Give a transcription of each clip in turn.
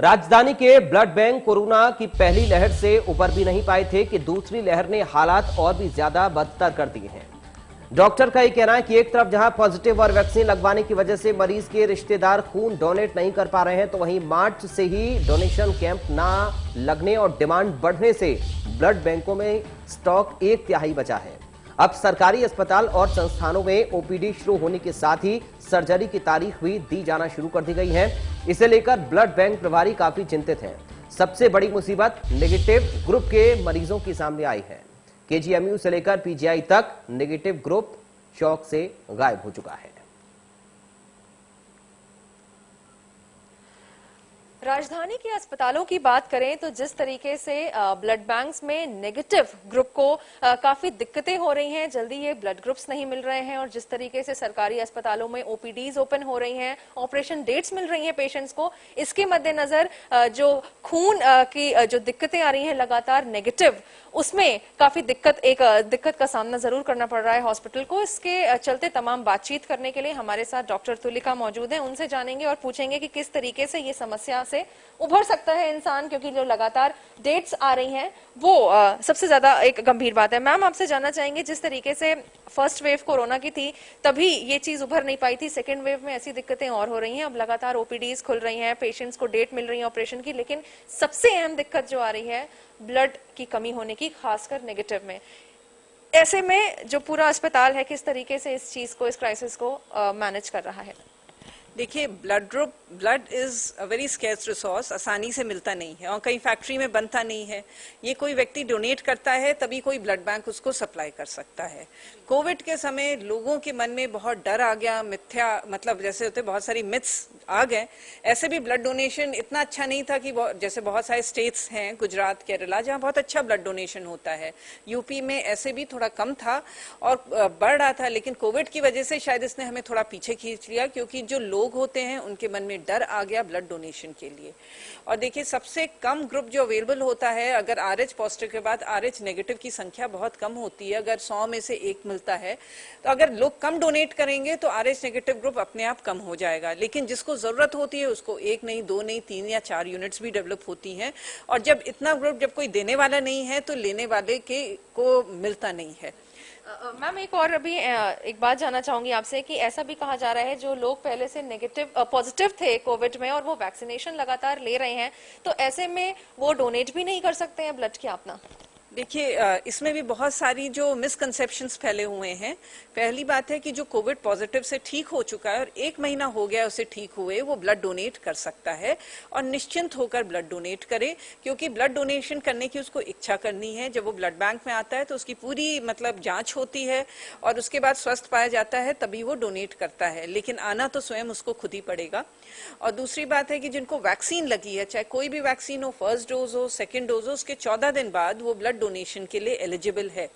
राजधानी के blood bank corona की पहली लहर से उबर भी नहीं पाए थे कि दूसरी लहर ने हालात और भी ज्यादा बदतर कर दिए हैं। डॉक्टर का ये कहना है कि एक तरफ जहां पॉजिटिव और वैक्सीन लगवाने की वजह से मरीज के रिश्तेदार खून डोनेट नहीं कर पा रहे हैं, तो वहीं मार्च से ही डोनेशन कैंप ना लगने और डिमांड बढ़ने से ब्लड बैंकों में स्टॉक 1/3 बचा है। अब सरकारी अस्पताल और संस्थानों में ओपीडी शुरू होने के साथ ही सर्जरी की तारीख भी दी जाना शुरू कर दी गई है। इसे लेकर ब्लड बैंक प्रभारी काफी चिंतित हैं। सबसे बड़ी मुसीबत नेगेटिव ग्रुप के मरीजों की सामने आई है। केजीएमयू से लेकर पीजीआई तक नेगेटिव ग्रुप शौक से गायब हो चुका है। राजधानी के अस्पतालों की बात करें तो जिस तरीके से ब्लड बैंक्स में नेगेटिव ग्रुप को काफी दिक्कतें हो रही हैं, जल्दी ये ब्लड ग्रुप्स नहीं मिल रहे हैं, और जिस तरीके से सरकारी अस्पतालों में ओपीडीज ओपन हो रही हैं, ऑपरेशन डेट्स मिल रही हैं पेशेंट्स को, इसके मद्देनजर जो खून की जो दिक्कतें आ रही हैं लगातार नेगेटिव, उसमें काफी दिक्कत का सामना जरूर करना पड़ रहा है हॉस्पिटल को। इसके चलते तमाम बातचीत करने के लिए हमारे साथ डॉक्टर तुलिका मौजूद हैं। उनसे जानेंगे और पूछेंगे कि किस तरीके से ये समस्या से उभर सकता है इंसान, क्योंकि जो लगातार डेट्स आ रही हैं वो सबसे ज्यादा एक गंभीर बात है। मैम, आपसे जानना चाहेंगे, जिस तरीके से फर्स्ट वेव कोरोना की थी तभी ये चीज उभर नहीं पाई थी, सेकेंड वेव में ऐसी दिक्कतें और हो रही हैं, अब लगातार ओपीडीज खुल रही हैं, पेशेंट्स को डेट मिल रही है ऑपरेशन की, लेकिन सबसे अहम दिक्कत जो आ रही है ब्लड की कमी होने की, खासकर नेगेटिव में। ऐसे में जो पूरा अस्पताल है किस तरीके से इस चीज को, इस क्राइसिस को मैनेज कर रहा है? देखिए, blood is a very scarce resource, आसानी से मिलता नहीं है और कहीं फैक्ट्री में बनता नहीं है। ये कोई व्यक्ति डोनेट करता है तभी कोई ब्लड बैंक उसको सप्लाई कर सकता है। कोविड के समय लोगों के मन में बहुत डर आ गया, मिथ्या मतलब जैसे होते बहुत सारी मिथ्स आ गए। ऐसे भी ब्लड डोनेशन इतना अच्छा नहीं था कि जैसे बहुत सारे स्टेट्स हैं, गुजरात, केरला, जहाँ बहुत अच्छा ब्लड डोनेशन होता है। यूपी में ऐसे भी थोड़ा कम था और बढ़ रहा था, लेकिन कोविड की वजह से शायद इसने हमें थोड़ा पीछे खींच लिया, क्योंकि जो लोग होते हैं उनके मन में डर आ गया ब्लड डोनेशन के लिए। और देखिए, सबसे कम ग्रुप जो अवेलेबल होता है, अगर RH पॉजिटिव के बाद RH नेगेटिव की संख्या बहुत कम होती है, अगर 100 में से 1 मिलता है, तो अगर लोग कम डोनेट करेंगे तो RH नेगेटिव ग्रुप अपने आप कम हो जाएगा। लेकिन जिसको जरूरत होती है उसको 1 नहीं, 2 नहीं, 3 या 4 यूनिट्स भी डेवलप होती हैं। और जब इतना ग्रुप, जब कोई देने वाला नहीं है तो लेने वाले को मिलता नहीं है। मैम, एक और अभी एक बात जानना चाहूंगी आपसे कि ऐसा भी कहा जा रहा है जो लोग पहले से पॉजिटिव थे कोविड में और वो वैक्सीनेशन लगातार ले रहे हैं, तो ऐसे में वो डोनेट भी नहीं कर सकते हैं ब्लड की अपना? देखिए, इसमें भी बहुत सारी जो मिसकंसेप्शंस फैले हुए हैं। पहली बात है कि जो कोविड पॉजिटिव से ठीक हो चुका है और 1 महीना हो गया उसे ठीक हुए, वो ब्लड डोनेट कर सकता है और निश्चिंत होकर ब्लड डोनेट करे, क्योंकि ब्लड डोनेशन करने की उसको इच्छा करनी है। जब वो ब्लड बैंक में आता है तो उसकी पूरी मतलब जांच होती है और उसके बाद स्वस्थ पाया जाता है, तभी वो डोनेट करता है। लेकिन आना तो स्वयं उसको खुद ही पड़ेगा। और दूसरी बात है कि जिनको वैक्सीन लगी है, चाहे कोई भी वैक्सीन हो, फर्स्ट डोज हो, सेकेंड डोज हो, उसके 14 दिन बाद वो ब्लड डोनेशन के लिए एलिजिबल है।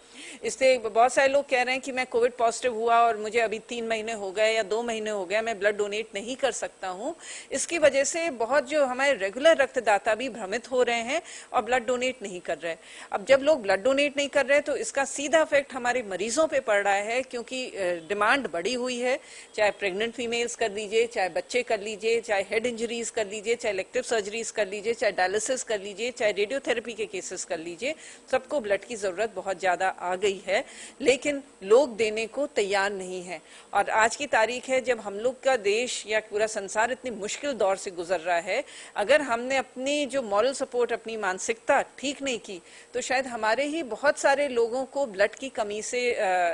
इससे बहुत सारे लोग कह रहे हैं कि मैं कोविड पॉजिटिव हुआ और मुझे अभी 3 महीने हो गए या 2 महीने हो गए, मैं ब्लड डोनेट नहीं कर सकता हूं। इसकी वजह से बहुत जो हमारे रेगुलर रक्तदाता भी भ्रमित हो रहे हैं और ब्लड डोनेट नहीं कर रहे। अब जब लोग ब्लड डोनेट नहीं कर रहे तो इसका सीधा इफेक्ट हमारे मरीजों पे पड़ रहा है, क्योंकि डिमांड बढ़ी हुई है। चाहे प्रेग्नेंट फीमेल्स कर लीजिए, चाहे बच्चे कर लीजिए, चाहे हेड इंजरीज कर लीजिए, चाहे इलेक्टिव सर्जरीज कर लीजिए, चाहे डायलिसिस कर लीजिए, चाहे रेडियोथेरेपी के केसेस कर लीजिए, सबको ब्लड की जरूरत बहुत ज्यादा आ गई है। लेकिन लोग देने को तैयार नहीं है। और आज की तारीख है जब हम लोग का देश या पूरा संसार इतनी मुश्किल दौर से गुजर रहा है, अगर हमने अपनी जो मॉरल सपोर्ट, अपनी मानसिकता ठीक नहीं की, तो शायद हमारे ही बहुत सारे लोगों को ब्लड की कमी से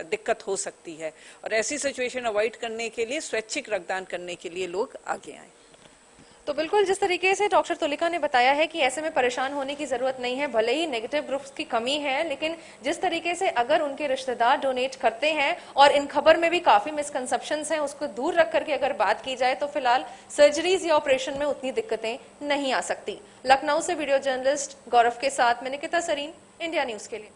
दिक्कत हो सकती है। और ऐसी सिचुएशन अवॉइड करने के लिए स्वैच्छिक रक्तदान करने के लिए लोग आगे आए। तो बिल्कुल जिस तरीके से डॉक्टर तुलिका ने बताया है कि ऐसे में परेशान होने की जरूरत नहीं है, भले ही नेगेटिव ग्रुप्स की कमी है, लेकिन जिस तरीके से अगर उनके रिश्तेदार डोनेट करते हैं और इन खबर में भी काफी मिसकंसेप्शंस हैं, उसको दूर रख करके अगर बात की जाए तो फिलहाल सर्जरीज या ऑपरेशन में उतनी दिक्कतें नहीं आ सकती। लखनऊ से वीडियो जर्नलिस्ट गौरव के साथ मैं निकिता सरीन, इंडिया न्यूज के लिए।